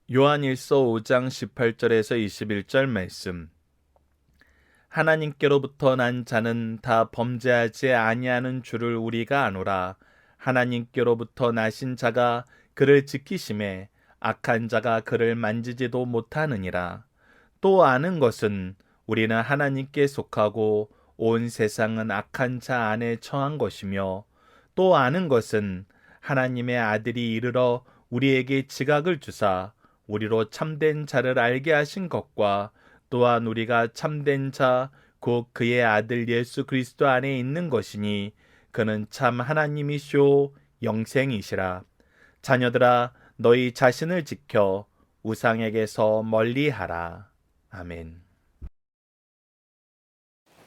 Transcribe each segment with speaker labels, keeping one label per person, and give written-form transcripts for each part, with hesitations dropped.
Speaker 1: 요한일서 5장 18절에서 21절 말씀. 하나님께로부터 난 자는 다 범죄하지 아니하는 줄을 우리가 아노라. 하나님께로부터 나신 자가 그를 지키심에 악한 자가 그를 만지지도 못하느니라. 또 아는 것은 우리는 하나님께 속하고 온 세상은 악한 자 안에 처한 것이며, 또 아는 것은 하나님의 아들이 이르러 우리에게 지각을 주사 우리로 참된 자를 알게 하신 것과, 또한 우리가 참된 자 곧 그의 아들 예수 그리스도 안에 있는 것이니 그는 참 하나님이시오 영생이시라. 자녀들아, 너희 자신을 지켜 우상에게서 멀리하라. 아멘.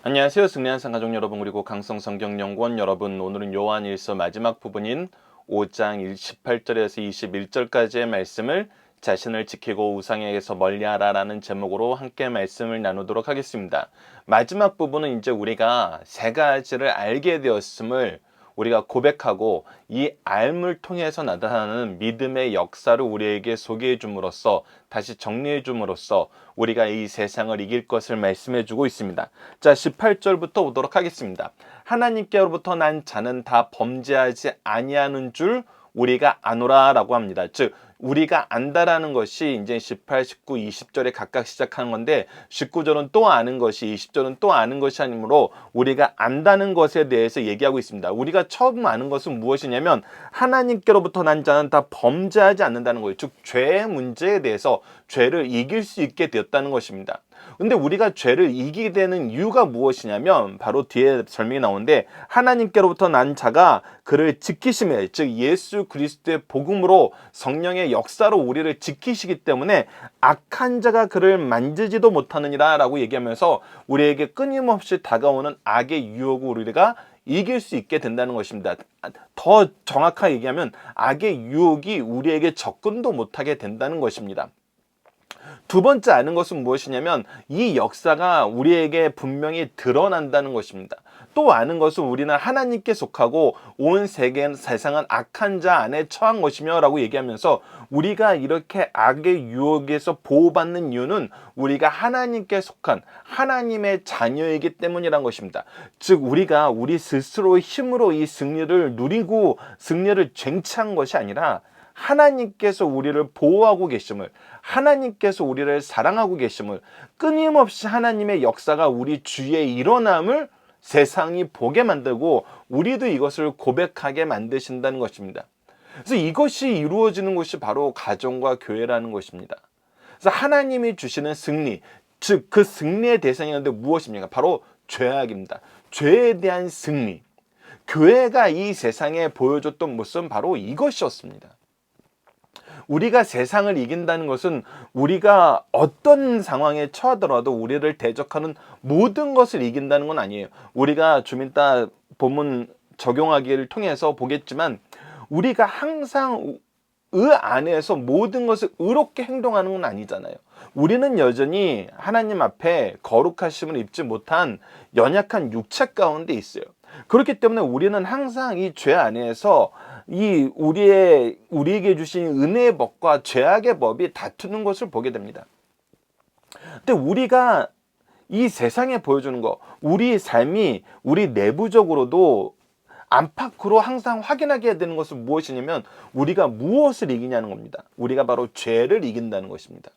Speaker 2: 안녕하세요. 승리한 상가족 여러분, 그리고 강성성경연구원 여러분. 오늘은 요한일서 마지막 부분인 5장 18절에서 21절까지의 말씀을 자신을 지키고 우상에게서 멀리하라 라는 제목으로 함께 말씀을 나누도록 하겠습니다. 마지막 부분은 이제 우리가 세 가지를 알게 되었음을 우리가 고백하고, 이 알을 통해서 나타나는 믿음의 역사를 우리에게 소개해 줌으로써, 다시 정리해 줌으로써 우리가 이 세상을 이길 것을 말씀해 주고 있습니다. 자, 18절부터 보도록 하겠습니다. 하나님께로부터 난 자는 다 범죄하지 아니하는 줄 우리가 아노라 라고 합니다. 즉, 우리가 안다라는 것이 이제 18, 19, 20절에 각각 시작하는 건데, 19절은 또 아는 것이, 20절은 또 아는 것이 아니므로 우리가 안다는 것에 대해서 얘기하고 있습니다. 우리가 처음 아는 것은 무엇이냐면, 하나님께로부터 난 자는 다 범죄하지 않는다는 거예요. 즉, 죄의 문제에 대해서 죄를 이길 수 있게 되었다는 것입니다. 근데 우리가 죄를 이기게 되는 이유가 무엇이냐면, 바로 뒤에 설명이 나오는데, 하나님께로부터 난 자가 그를 지키심에, 즉 예수 그리스도의 복음으로 성령의 역사로 우리를 지키시기 때문에 악한 자가 그를 만지지도 못하느니라 라고 얘기하면서 우리에게 끊임없이 다가오는 악의 유혹을 우리가 이길 수 있게 된다는 것입니다. 더 정확하게 얘기하면 악의 유혹이 우리에게 접근도 못하게 된다는 것입니다. 두 번째 아는 것은 무엇이냐면, 이 역사가 우리에게 분명히 드러난다는 것입니다. 또 아는 것은 우리는 하나님께 속하고 온 세상은 악한 자 안에 처한 것이며 라고 얘기하면서, 우리가 이렇게 악의 유혹에서 보호받는 이유는 우리가 하나님께 속한 하나님의 자녀이기 때문이란 것입니다. 즉, 우리가 우리 스스로의 힘으로 이 승리를 누리고 승리를 쟁취한 것이 아니라 하나님께서 우리를 보호하고 계심을, 하나님께서 우리를 사랑하고 계심을, 끊임없이 하나님의 역사가 우리 주위에 일어남을 세상이 보게 만들고 우리도 이것을 고백하게 만드신다는 것입니다. 그래서 이것이 이루어지는 것이 바로 가정과 교회라는 것입니다. 그래서 하나님이 주시는 승리, 즉 그 승리의 대상이 있는데 무엇입니까? 바로 죄악입니다. 죄에 대한 승리. 교회가 이 세상에 보여줬던 모습은 바로 이것이었습니다. 우리가 세상을 이긴다는 것은 우리가 어떤 상황에 처하더라도 우리를 대적하는 모든 것을 이긴다는 건 아니에요. 우리가 좀 이따 본문 적용하기를 통해서 보겠지만, 우리가 항상 의 안에서 모든 것을 의롭게 행동하는 건 아니잖아요. 우리는 여전히 하나님 앞에 거룩하심을 입지 못한 연약한 육체 가운데 있어요. 그렇기 때문에 우리는 항상 이 죄 안에서 이 우리에게 주신 은혜의 법과 죄악의 법이 다투는 것을 보게 됩니다. 근데 우리가 이 세상에 보여주는 거, 우리 삶이 우리 내부적으로도 안팎으로 항상 확인하게 되는 것은 무엇이냐면, 우리가 무엇을 이기냐는 겁니다. 우리가 바로 죄를 이긴다는 것입니다.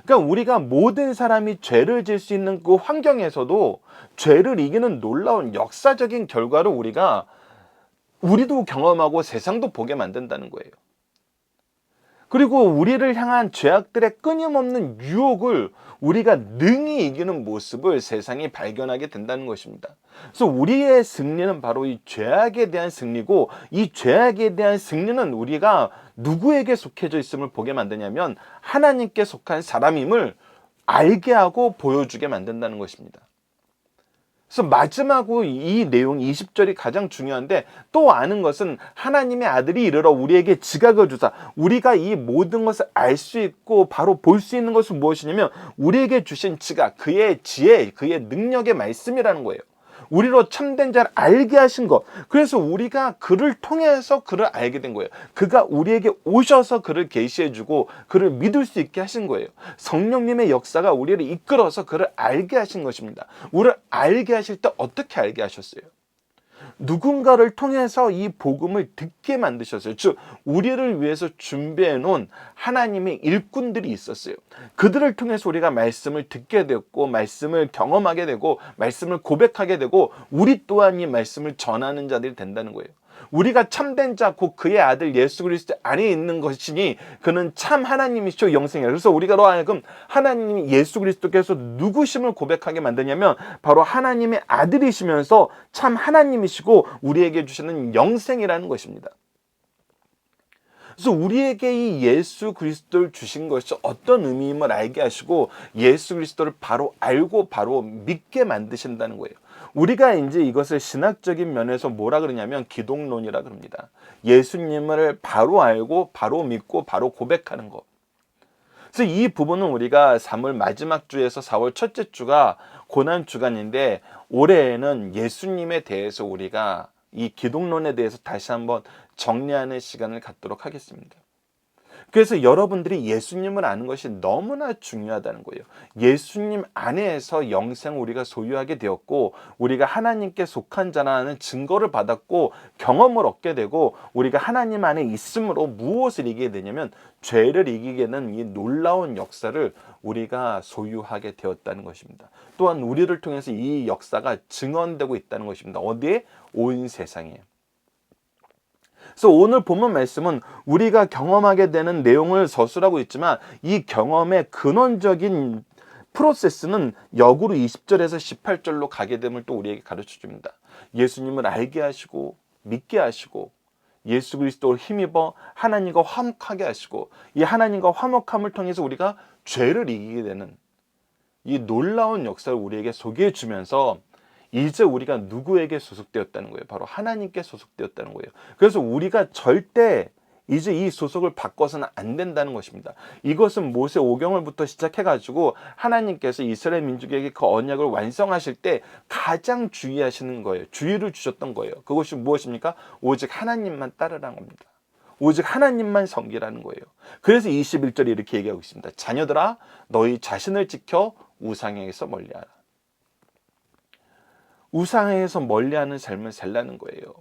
Speaker 2: 그러니까 우리가 모든 사람이 죄를 질 수 있는 그 환경에서도 죄를 이기는 놀라운 역사적인 결과를 우리도 경험하고 세상도 보게 만든다는 거예요. 그리고 우리를 향한 죄악들의 끊임없는 유혹을 우리가 능히 이기는 모습을 세상이 발견하게 된다는 것입니다. 그래서 우리의 승리는 바로 이 죄악에 대한 승리고, 이 죄악에 대한 승리는 우리가 누구에게 속해져 있음을 보게 만드냐면, 하나님께 속한 사람임을 알게 하고 보여주게 만든다는 것입니다. 그래서 마지막으로 이 내용 20절이 가장 중요한데, 또 아는 것은 하나님의 아들이 이르러 우리에게 지각을 주사, 우리가 이 모든 것을 알 수 있고 바로 볼 수 있는 것은 무엇이냐면, 우리에게 주신 지각, 그의 지혜, 그의 능력의 말씀이라는 거예요. 우리로 참된 자를 알게 하신 것. 그래서 우리가 그를 통해서 그를 알게 된 거예요. 그가 우리에게 오셔서 그를 계시해 주고 그를 믿을 수 있게 하신 거예요. 성령님의 역사가 우리를 이끌어서 그를 알게 하신 것입니다. 우리를 알게 하실 때 어떻게 알게 하셨어요? 누군가를 통해서 이 복음을 듣게 만드셨어요. 즉 우리를 위해서 준비해 놓은 하나님의 일꾼들이 있었어요. 그들을 통해서 우리가 말씀을 듣게 되었고 말씀을 경험하게 되고 말씀을 고백하게 되고 우리 또한 이 말씀을 전하는 자들이 된다는 거예요. 우리가 참된 자 곧 그의 아들 예수 그리스도 안에 있는 것이니 그는 참 하나님이시오 영생이라. 그래서 우리가로 하여금 하나님 예수 그리스도께서 누구심을 고백하게 만드냐면 바로 하나님의 아들이시면서 참 하나님이시고 우리에게 주시는 영생이라는 것입니다. 그래서 우리에게 이 예수 그리스도를 주신 것이 어떤 의미임을 알게 하시고 예수 그리스도를 바로 알고 바로 믿게 만드신다는 거예요. 우리가 이제 이것을 신학적인 면에서 뭐라 그러냐면 기독론이라 그럽니다. 예수님을 바로 알고 바로 믿고 바로 고백하는 것. 그래서 이 부분은 우리가 3월 마지막 주에서 4월 첫째 주가 고난 주간인데 올해에는 예수님에 대해서 우리가 이 기독론에 대해서 다시 한번 정리하는 시간을 갖도록 하겠습니다. 그래서 여러분들이 예수님을 아는 것이 너무나 중요하다는 거예요. 예수님 안에서 영생을 우리가 소유하게 되었고 우리가 하나님께 속한 자라는 증거를 받았고 경험을 얻게 되고 우리가 하나님 안에 있음으로 무엇을 이기게 되냐면 죄를 이기게 되는 이 놀라운 역사를 우리가 소유하게 되었다는 것입니다. 또한 우리를 통해서 이 역사가 증언되고 있다는 것입니다. 어디에? 온 세상에. 그래서 오늘 본문 말씀은 우리가 경험하게 되는 내용을 서술하고 있지만 이 경험의 근원적인 프로세스는 역으로 20절에서 18절로 가게 됨을 또 우리에게 가르쳐 줍니다. 예수님을 알게 하시고 믿게 하시고 예수 그리스도를 힘입어 하나님과 화목하게 하시고 이 하나님과 화목함을 통해서 우리가 죄를 이기게 되는 이 놀라운 역사를 우리에게 소개해 주면서 이제 우리가 누구에게 소속되었다는 거예요? 바로 하나님께 소속되었다는 거예요. 그래서 우리가 절대 이제 이 소속을 바꿔서는 안 된다는 것입니다. 이것은 모세 오경을부터 시작해가지고 하나님께서 이스라엘 민족에게 그 언약을 완성하실 때 가장 주의하시는 거예요. 주의를 주셨던 거예요. 그것이 무엇입니까? 오직 하나님만 따르라는 겁니다. 오직 하나님만 섬기라는 거예요. 그래서 21절에 이렇게 얘기하고 있습니다. 자녀들아 너희 자신을 지켜 우상에게서 멀리하라. 우상에서 멀리하는 삶을 살라는 거예요.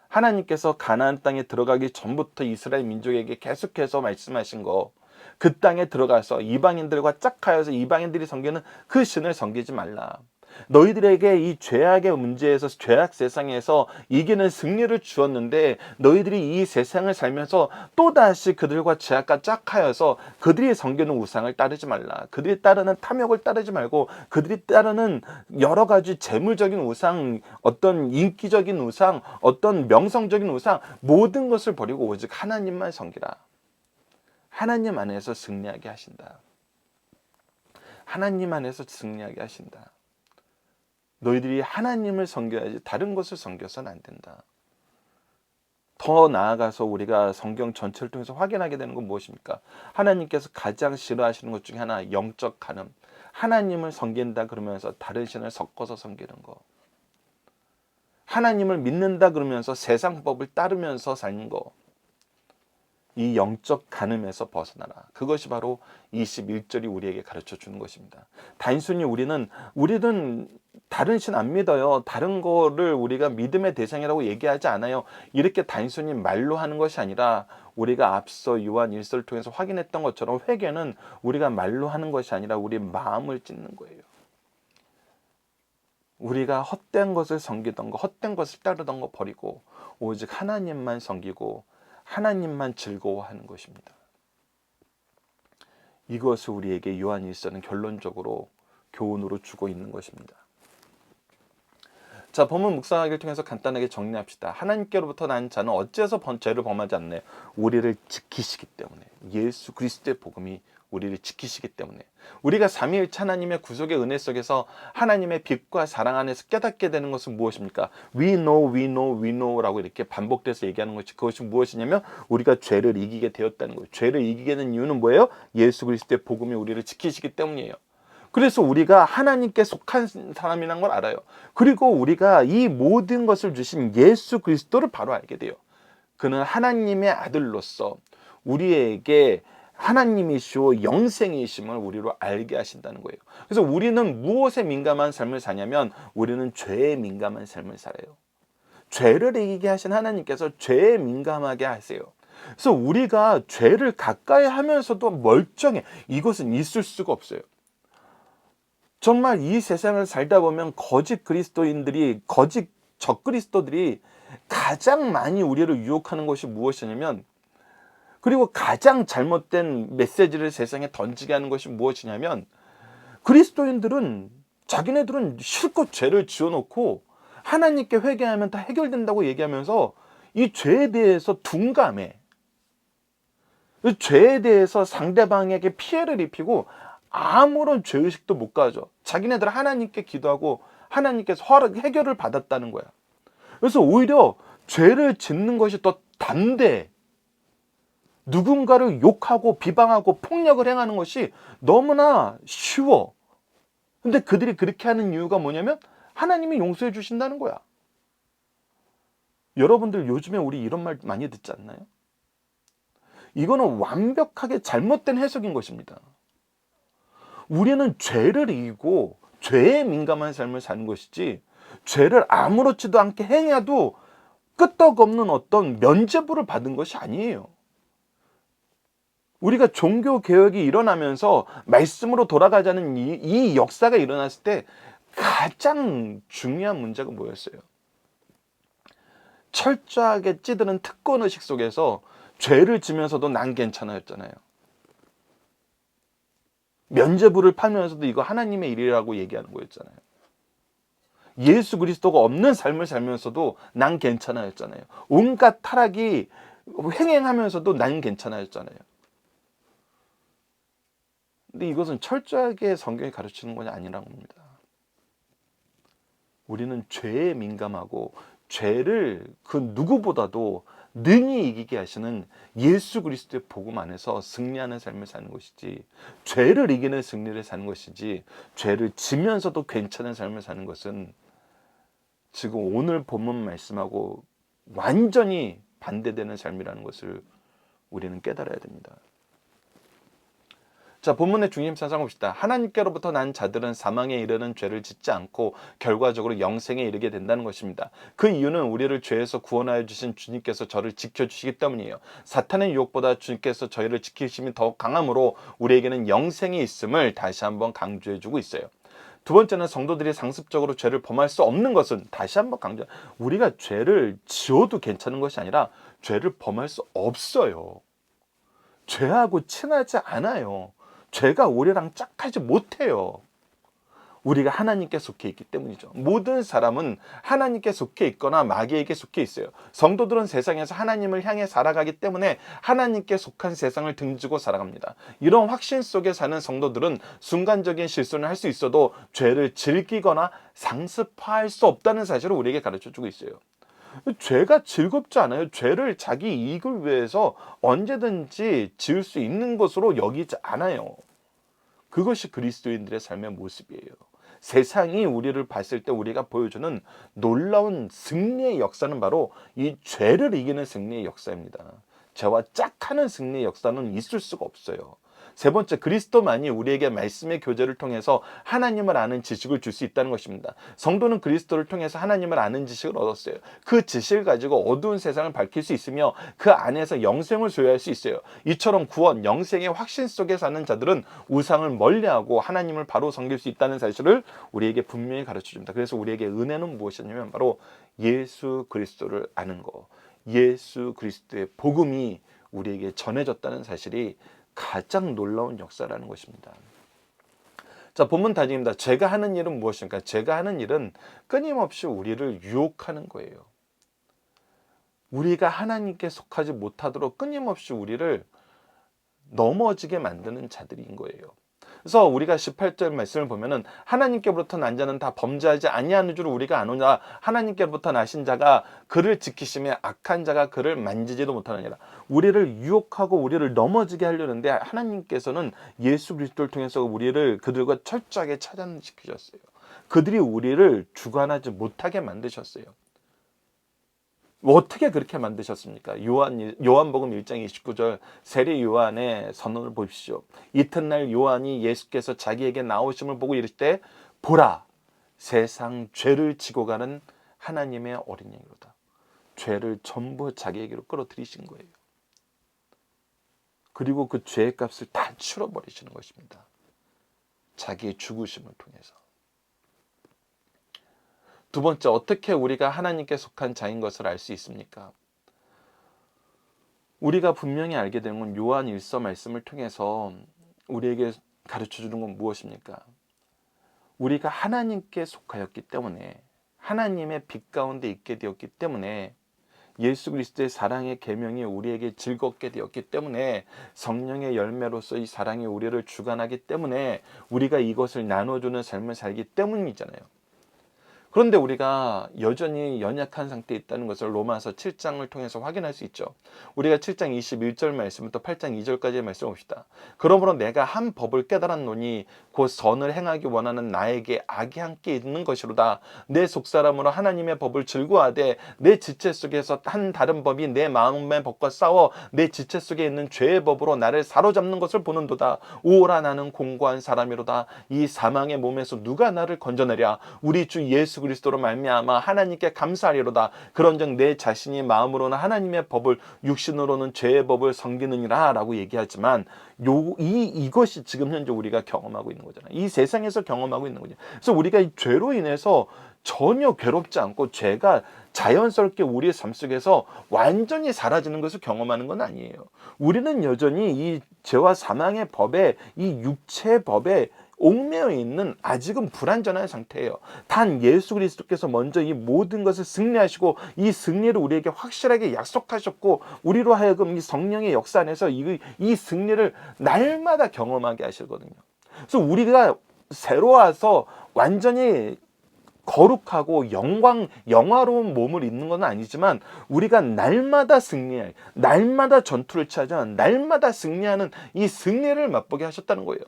Speaker 2: 하나님께서 가나안 땅에 들어가기 전부터 이스라엘 민족에게 계속해서 말씀하신 거, 그 땅에 들어가서 이방인들과 짝하여서 이방인들이 섬기는 그 신을 섬기지 말라. 너희들에게 이 죄악의 문제에서 죄악 세상에서 이기는 승리를 주었는데 너희들이 이 세상을 살면서 또다시 그들과 죄악과 짝하여서 그들이 섬기는 우상을 따르지 말라. 그들이 따르는 탐욕을 따르지 말고 그들이 따르는 여러 가지 재물적인 우상, 어떤 인기적인 우상, 어떤 명성적인 우상 모든 것을 버리고 오직 하나님만 섬기라. 하나님 안에서 승리하게 하신다. 하나님 안에서 승리하게 하신다. 너희들이 하나님을 섬겨야지 다른 것을 섬겨서는 안 된다. 더 나아가서 우리가 성경 전체를 통해서 확인하게 되는 건 무엇입니까? 하나님께서 가장 싫어하시는 것 중에 하나, 영적 간음. 하나님을 섬긴다 그러면서 다른 신을 섞어서 섬기는 거. 하나님을 믿는다 그러면서 세상 법을 따르면서 사는 거. 이 영적 간음에서 벗어나라. 그것이 바로 21절이 우리에게 가르쳐 주는 것입니다. 단순히 우리는 다른 신 안 믿어요. 다른 거를 우리가 믿음의 대상이라고 얘기하지 않아요. 이렇게 단순히 말로 하는 것이 아니라 우리가 앞서 요한 1서를 통해서 확인했던 것처럼 회개는 우리가 말로 하는 것이 아니라 우리 마음을 찢는 거예요. 우리가 헛된 것을 섬기던 거, 헛된 것을 따르던 거 버리고 오직 하나님만 섬기고 하나님만 즐거워하는 것입니다. 이것을 우리에게 요한 1서는 결론적으로 교훈으로 주고 있는 것입니다. 자, 본문 묵상하기를 통해서 간단하게 정리합시다. 하나님께로부터 난 자는 어째서 죄를 범하지 않나요? 우리를 지키시기 때문에. 예수 그리스도의 복음이 우리를 지키시기 때문에. 우리가 삼위일체 하나님의 구속의 은혜 속에서 하나님의 빛과 사랑 안에서 깨닫게 되는 것은 무엇입니까? We know, we know, we know 라고 이렇게 반복돼서 얘기하는 것이, 그것이 무엇이냐면 우리가 죄를 이기게 되었다는 거예요. 죄를 이기게 된 이유는 뭐예요? 예수 그리스도의 복음이 우리를 지키시기 때문이에요. 그래서 우리가 하나님께 속한 사람이란 걸 알아요. 그리고 우리가 이 모든 것을 주신 예수 그리스도를 바로 알게 돼요. 그는 하나님의 아들로서 우리에게 하나님이시오 영생이심을 우리로 알게 하신다는 거예요. 그래서 우리는 무엇에 민감한 삶을 사냐면 우리는 죄에 민감한 삶을 살아요. 죄를 이기게 하신 하나님께서 죄에 민감하게 하세요. 그래서 우리가 죄를 가까이 하면서도 멀쩡해. 이것은 있을 수가 없어요. 정말 이 세상을 살다 보면 거짓 그리스도인들이, 거짓 적그리스도들이 가장 많이 우리를 유혹하는 것이 무엇이냐면, 그리고 가장 잘못된 메시지를 세상에 던지게 하는 것이 무엇이냐면, 그리스도인들은 자기네들은 실컷 죄를 지어놓고 하나님께 회개하면 다 해결된다고 얘기하면서 이 죄에 대해서 둔감해. 죄에 대해서 상대방에게 피해를 입히고 아무런 죄의식도 못 가져. 자기네들 하나님께 기도하고 하나님께서 해결을 받았다는 거야. 그래서 오히려 죄를 짓는 것이 더 담대해. 누군가를 욕하고 비방하고 폭력을 행하는 것이 너무나 쉬워. 근데 그들이 그렇게 하는 이유가 뭐냐면 하나님이 용서해 주신다는 거야. 여러분들 요즘에 우리 이런 말 많이 듣지 않나요? 이거는 완벽하게 잘못된 해석인 것입니다. 우리는 죄를 이기고 죄에 민감한 삶을 사는 것이지, 죄를 아무렇지도 않게 행해도 끄떡없는 어떤 면죄부를 받은 것이 아니에요. 우리가 종교 개혁이 일어나면서 말씀으로 돌아가자는 이 역사가 일어났을 때 가장 중요한 문제가 뭐였어요? 철저하게 찌드는 특권의식 속에서 죄를 지면서도 난 괜찮아였잖아요. 면죄부를 팔면서도 이거 하나님의 일이라고 얘기하는 거였잖아요. 예수 그리스도가 없는 삶을 살면서도 난 괜찮아였잖아요. 온갖 타락이 횡행하면서도 난 괜찮아였잖아요. 근데 이것은 철저하게 성경이 가르치는 것이 아니라는 겁니다. 우리는 죄에 민감하고 죄를 그 누구보다도 능히 이기게 하시는 예수 그리스도의 복음 안에서 승리하는 삶을 사는 것이지, 죄를 이기는 승리를 사는 것이지, 죄를 지면서도 괜찮은 삶을 사는 것은 지금 오늘 본문 말씀하고 완전히 반대되는 삶이라는 것을 우리는 깨달아야 됩니다. 자, 본문의 중심 찾아봅시다. 하나님께로부터 난 자들은 사망에 이르는 죄를 짓지 않고 결과적으로 영생에 이르게 된다는 것입니다. 그 이유는 우리를 죄에서 구원하여 주신 주님께서 저를 지켜주시기 때문이에요. 사탄의 유혹보다 주님께서 저희를 지키심이 더 강함으로 우리에게는 영생이 있음을 다시 한번 강조해주고 있어요. 두 번째는 성도들이 상습적으로 죄를 범할 수 없는 것은, 다시 한번 우리가 죄를 지어도 괜찮은 것이 아니라 죄를 범할 수 없어요. 죄하고 친하지 않아요. 죄가 우리랑 짝하지 못해요. 우리가 하나님께 속해 있기 때문이죠. 모든 사람은 하나님께 속해 있거나 마귀에게 속해 있어요. 성도들은 세상에서 하나님을 향해 살아가기 때문에 하나님께 속한 세상을 등지고 살아갑니다. 이런 확신 속에 사는 성도들은 순간적인 실수는 할 수 있어도 죄를 즐기거나 상습화할 수 없다는 사실을 우리에게 가르쳐주고 있어요. 죄가 즐겁지 않아요. 죄를 자기 이익을 위해서 언제든지 지을 수 있는 것으로 여기지 않아요. 그것이 그리스도인들의 삶의 모습이에요. 세상이 우리를 봤을 때 우리가 보여주는 놀라운 승리의 역사는 바로 이 죄를 이기는 승리의 역사입니다. 죄와 짝하는 승리의 역사는 있을 수가 없어요. 세 번째, 그리스도만이 우리에게 말씀의 교제를 통해서 하나님을 아는 지식을 줄 수 있다는 것입니다. 성도는 그리스도를 통해서 하나님을 아는 지식을 얻었어요. 그 지식을 가지고 어두운 세상을 밝힐 수 있으며 그 안에서 영생을 소유할 수 있어요. 이처럼 구원, 영생의 확신 속에 사는 자들은 우상을 멀리하고 하나님을 바로 섬길 수 있다는 사실을 우리에게 분명히 가르쳐줍니다. 그래서 우리에게 은혜는 무엇이냐면 바로 예수 그리스도를 아는 거, 예수 그리스도의 복음이 우리에게 전해졌다는 사실이 가장 놀라운 역사라는 것입니다. 자, 본문 다짐입니다. 죄가 하는 일은 무엇입니까? 죄가 하는 일은 끊임없이 우리를 유혹하는 거예요. 우리가 하나님께 속하지 못하도록 끊임없이 우리를 넘어지게 만드는 자들인 거예요. 그래서 우리가 18절 말씀을 보면은 하나님께로부터 난 자는 다 범죄하지 아니하는 줄 우리가 아노냐. 하나님께로부터 나신 자가 그를 지키심에 악한 자가 그를 만지지도 못하느니라. 우리를 유혹하고 우리를 넘어지게 하려는데 하나님께서는 예수 그리스도를 통해서 우리를 그들과 철저하게 차단시키셨어요. 그들이 우리를 주관하지 못하게 만드셨어요. 어떻게 그렇게 만드셨습니까? 요한복음 1장 29절 세례 요한의 선언을 보십시오. 이튿날 요한이 예수께서 자기에게 나오심을 보고 이르시되 보라 세상 죄를 지고 가는 하나님의 어린 양이로다. 죄를 전부 자기에게로 끌어들이신 거예요. 그리고 그 죄의 값을 다 치러버리시는 것입니다. 자기의 죽으심을 통해서. 두 번째, 어떻게 우리가 하나님께 속한 자인 것을 알 수 있습니까? 우리가 분명히 알게 되는 건 요한 1서 말씀을 통해서 우리에게 가르쳐 주는 건 무엇입니까? 우리가 하나님께 속하였기 때문에, 하나님의 빛 가운데 있게 되었기 때문에, 예수 그리스도의 사랑의 계명이 우리에게 즐겁게 되었기 때문에, 성령의 열매로서 이 사랑이 우리를 주관하기 때문에 우리가 이것을 나눠주는 삶을 살기 때문이잖아요. 그런데 우리가 여전히 연약한 상태에 있다는 것을 로마서 7장을 통해서 확인할 수 있죠. 우리가 7장 21절 말씀부터 8장 2절까지의 말씀을 봅시다. 그러므로 내가 한 법을 깨달았노니 곧 선을 행하기 원하는 나에게 악이 함께 있는 것이로다. 내 속사람으로 하나님의 법을 즐거워하되 내 지체 속에서 한 다른 법이 내 마음의 법과 싸워 내 지체 속에 있는 죄의 법으로 나를 사로잡는 것을 보는도다. 오라 나는 공고한 사람이로다. 이 사망의 몸에서 누가 나를 건져내랴. 우리 주 예수 그리스도로 말미암아 하나님께 감사하리로다. 그런즉 내 자신이 마음으로는 하나님의 법을 육신으로는 죄의 법을 섬기느니라 라고 얘기하지만 이것이 지금 현재 우리가 경험하고 있는 거잖아요. 이 세상에서 경험하고 있는 거죠. 그래서 우리가 이 죄로 인해서 전혀 괴롭지 않고 죄가 자연스럽게 우리의 삶 속에서 완전히 사라지는 것을 경험하는 건 아니에요. 우리는 여전히 이 죄와 사망의 법에, 이 육체의 법에 옥매어 있는 아직은 불완전한 상태예요. 단 예수 그리스도께서 먼저 이 모든 것을 승리하시고 이 승리를 우리에게 확실하게 약속하셨고 우리로 하여금 이 성령의 역사 안에서 이 승리를 날마다 경험하게 하시거든요. 그래서 우리가 새로워서 완전히 거룩하고 영화로운 몸을 입는 건 아니지만 우리가 날마다 승리해, 날마다 전투를 차지하는, 날마다 승리하는 이 승리를 맛보게 하셨다는 거예요.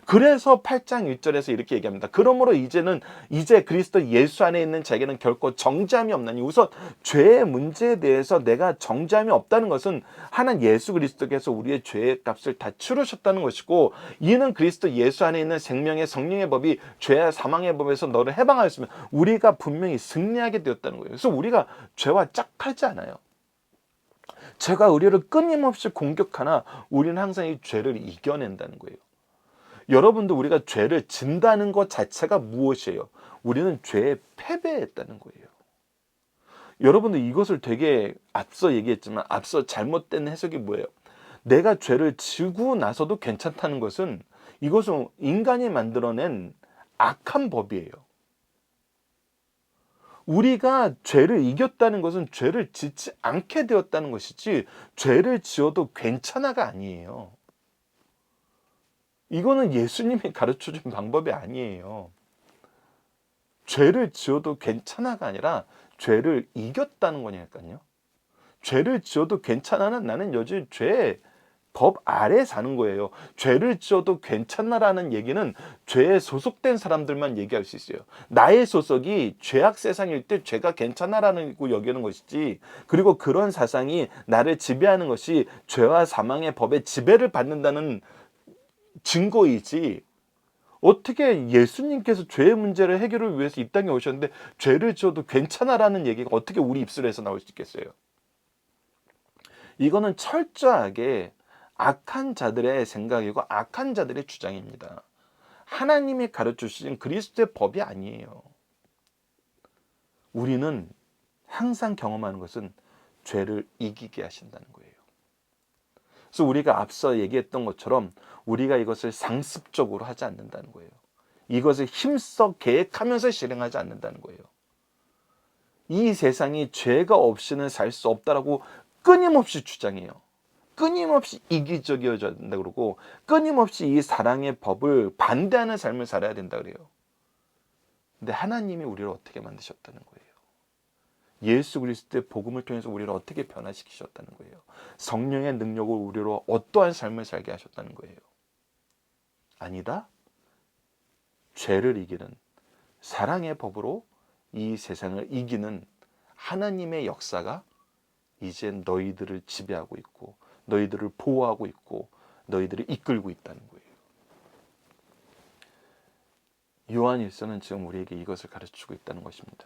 Speaker 2: 그래서 8장 1절에서 이렇게 얘기합니다. 그러므로 이제 그리스도 예수 안에 있는 자에게는 결코 정죄함이 없나니. 우선 죄의 문제에 대해서 내가 정죄함이 없다는 것은 하나님 예수 그리스도께서 우리의 죄의 값을 다 치르셨다는 것이고, 이는 그리스도 예수 안에 있는 생명의 성령의 법이 죄와 사망의 법에서 너를 해방하였으면 우리가 분명히 승리하게 되었다는 거예요. 그래서 우리가 죄와 짝하지 않아요. 죄가 우리를 끊임없이 공격하나 우리는 항상 이 죄를 이겨낸다는 거예요. 여러분도 우리가 죄를 진다는 것 자체가 무엇이에요? 우리는 죄에 패배했다는 거예요. 여러분들 이것을 되게 앞서 얘기했지만 앞서 잘못된 해석이 뭐예요? 내가 죄를 지고 나서도 괜찮다는 것은 이것은 인간이 만들어낸 악한 법이에요. 우리가 죄를 이겼다는 것은 죄를 짓지 않게 되었다는 것이지 죄를 지어도 괜찮아가 아니에요. 이거는 예수님이 가르쳐준 방법이 아니에요. 죄를 지어도 괜찮아가 아니라 죄를 이겼다는 거니까요. 죄를 지어도 괜찮아는 나는 여전히 죄의 법 아래 사는 거예요. 죄를 지어도 괜찮나라는 얘기는 죄에 소속된 사람들만 얘기할 수 있어요. 나의 소속이 죄악 세상일 때 죄가 괜찮아라는 거 여기는 것이지, 그리고 그런 사상이 나를 지배하는 것이 죄와 사망의 법에 지배를 받는다는 증거이지, 어떻게 예수님께서 죄의 문제를 해결을 위해서 이 땅에 오셨는데 죄를 지어도 괜찮아라는 얘기가 어떻게 우리 입술에서 나올 수 있겠어요? 이거는 철저하게 악한 자들의 생각이고 악한 자들의 주장입니다. 하나님이 가르쳐주신 그리스도의 법이 아니에요. 우리는 항상 경험하는 것은 죄를 이기게 하신다는 거예요. 그래서 우리가 앞서 얘기했던 것처럼 우리가 이것을 상습적으로 하지 않는다는 거예요. 이것을 힘써 계획하면서 실행하지 않는다는 거예요. 이 세상이 죄가 없이는 살 수 없다라고 끊임없이 주장해요. 끊임없이 이기적이어져야 된다 그러고 끊임없이 이 사랑의 법을 반대하는 삶을 살아야 된다 그래요. 근데 하나님이 우리를 어떻게 만드셨다는 거예요? 예수 그리스도의 복음을 통해서 우리를 어떻게 변화시키셨다는 거예요? 성령의 능력을 우리로 어떠한 삶을 살게 하셨다는 거예요? 아니다. 죄를 이기는 사랑의 법으로 이 세상을 이기는 하나님의 역사가 이제 너희들을 지배하고 있고 너희들을 보호하고 있고 너희들을 이끌고 있다는 거예요. 요한일서는 지금 우리에게 이것을 가르치고 있다는 것입니다.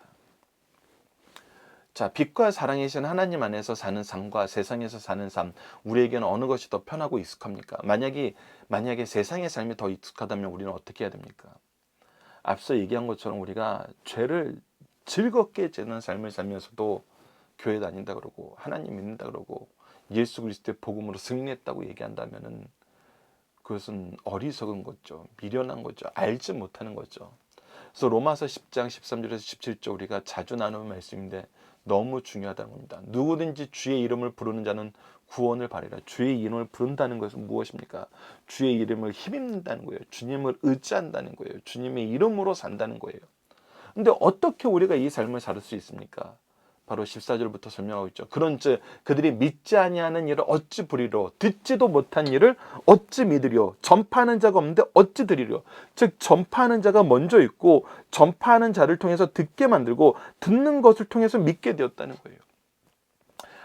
Speaker 2: 자, 빛과 사랑이신 하나님 안에서 사는 삶과 세상에서 사는 삶, 우리에게는 어느 것이 더 편하고 익숙합니까? 만약에 세상의 삶이 더 익숙하다면 우리는 어떻게 해야 됩니까? 앞서 얘기한 것처럼 우리가 죄를 즐겁게 지는 삶을 살면서도 교회 다닌다 그러고 하나님 믿는다 그러고 예수 그리스도의 복음으로 승리했다고 얘기한다면은 그것은 어리석은 거죠. 미련한 거죠. 알지 못하는 거죠. 그래서 로마서 10장 13절에서 17절 우리가 자주 나누는 말씀인데 너무 중요하다는 겁니다. 누구든지 주의 이름을 부르는 자는 구원을 받으리라. 주의 이름을 부른다는 것은 무엇입니까? 주의 이름을 힘입는다는 거예요. 주님을 의지한다는 거예요. 주님의 이름으로 산다는 거예요. 근데 어떻게 우리가 이 삶을 살 수 있습니까? 바로 14절부터 설명하고 있죠. 그런즉 그들이 믿지 아니하는 일을 어찌 부리려 듣지도 못한 일을 어찌 믿으려 전파하는 자가 없는데 어찌 들으려. 즉 전파하는 자가 먼저 있고 전파하는 자를 통해서 듣게 만들고 듣는 것을 통해서 믿게 되었다는 거예요.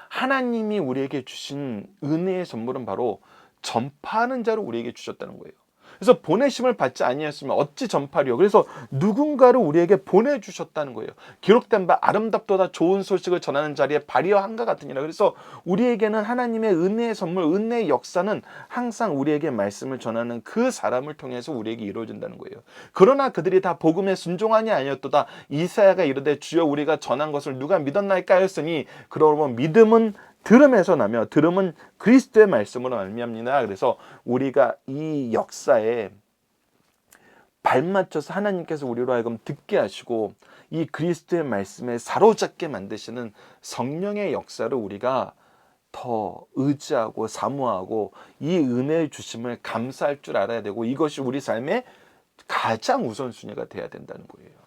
Speaker 2: 하나님이 우리에게 주신 은혜의 선물은 바로 전파하는 자를 우리에게 주셨다는 거예요. 그래서 보내심을 받지 아니했으면 어찌 전파리요. 그래서 누군가를 우리에게 보내주셨다는 거예요. 기록된 바 아름답도다 좋은 소식을 전하는 자리에 발이와 한과 같으니라. 그래서 우리에게는 하나님의 은혜의 선물, 은혜의 역사는 항상 우리에게 말씀을 전하는 그 사람을 통해서 우리에게 이루어진다는 거예요. 그러나 그들이 다 복음에 순종하니 아니었도다. 이사야가 이르되 주여 우리가 전한 것을 누가 믿었나이까 하였으니 그러므로 믿음은 들음에서 나며 들음은 그리스도의 말씀으로 말미암니라. 그래서 우리가 이 역사에 발맞춰서 하나님께서 우리로 하여금 듣게 하시고 이 그리스도의 말씀에 사로잡게 만드시는 성령의 역사를 우리가 더 의지하고 사모하고 이 은혜의 주심을 감사할 줄 알아야 되고 이것이 우리 삶의 가장 우선순위가 돼야 된다는 거예요.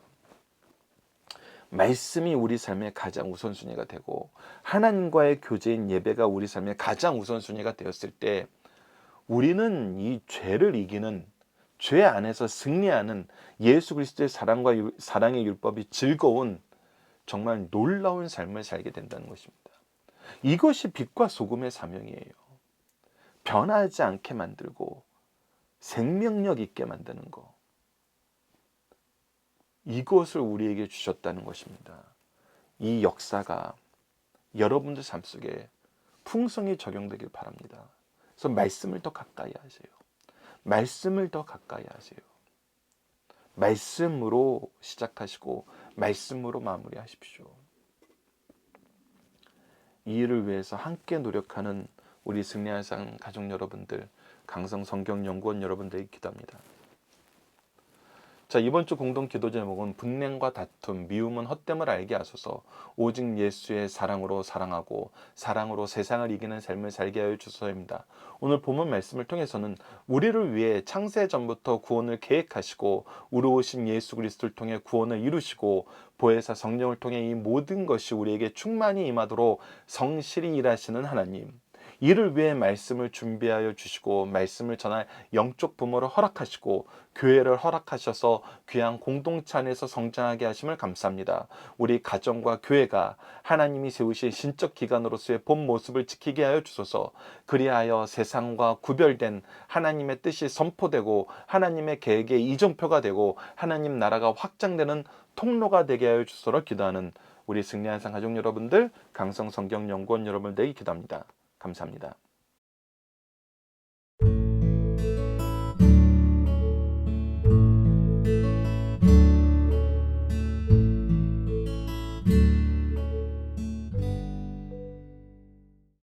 Speaker 2: 말씀이 우리 삶의 가장 우선순위가 되고 하나님과의 교제인 예배가 우리 삶의 가장 우선순위가 되었을 때 우리는 이 죄를 이기는 죄 안에서 승리하는 예수 그리스도의 사랑의 율법이 즐거운 정말 놀라운 삶을 살게 된다는 것입니다. 이것이 빛과 소금의 사명이에요. 변하지 않게 만들고 생명력 있게 만드는 것. 이것을 우리에게 주셨다는 것입니다. 이 역사가 여러분들 삶 속에 풍성히 적용되길 바랍니다. 그래서 말씀을 더 가까이 하세요. 말씀을 더 가까이 하세요. 말씀으로 시작하시고 말씀으로 마무리하십시오. 이 일을 위해서 함께 노력하는 우리 승리할 상 가족 여러분들, 강성 성경연구원 여러분들에게 기도합니다. 자, 이번 주 공동 기도 제목은 분냉과 다툼, 미움은 헛됨을 알게 하소서. 오직 예수의 사랑으로 사랑하고 사랑으로 세상을 이기는 삶을 살게 하여 주소서입니다. 오늘 본문 말씀을 통해서는 우리를 위해 창세 전부터 구원을 계획하시고 우러오신 예수 그리스도를 통해 구원을 이루시고 보혜사 성령을 통해 이 모든 것이 우리에게 충만히 임하도록 성실히 일하시는 하나님. 이를 위해 말씀을 준비하여 주시고 말씀을 전할 영적 부모를 허락하시고 교회를 허락하셔서 귀한 공동체 안에서 성장하게 하심을 감사합니다. 우리 가정과 교회가 하나님이 세우신 신적 기관으로서의 본 모습을 지키게 하여 주소서. 그리하여 세상과 구별된 하나님의 뜻이 선포되고 하나님의 계획의 이정표가 되고 하나님 나라가 확장되는 통로가 되게 하여 주소서 기도하는 우리 승리한 상 가족 여러분들, 강성 성경 연구원 여러분들에게 기도합니다. 감사합니다.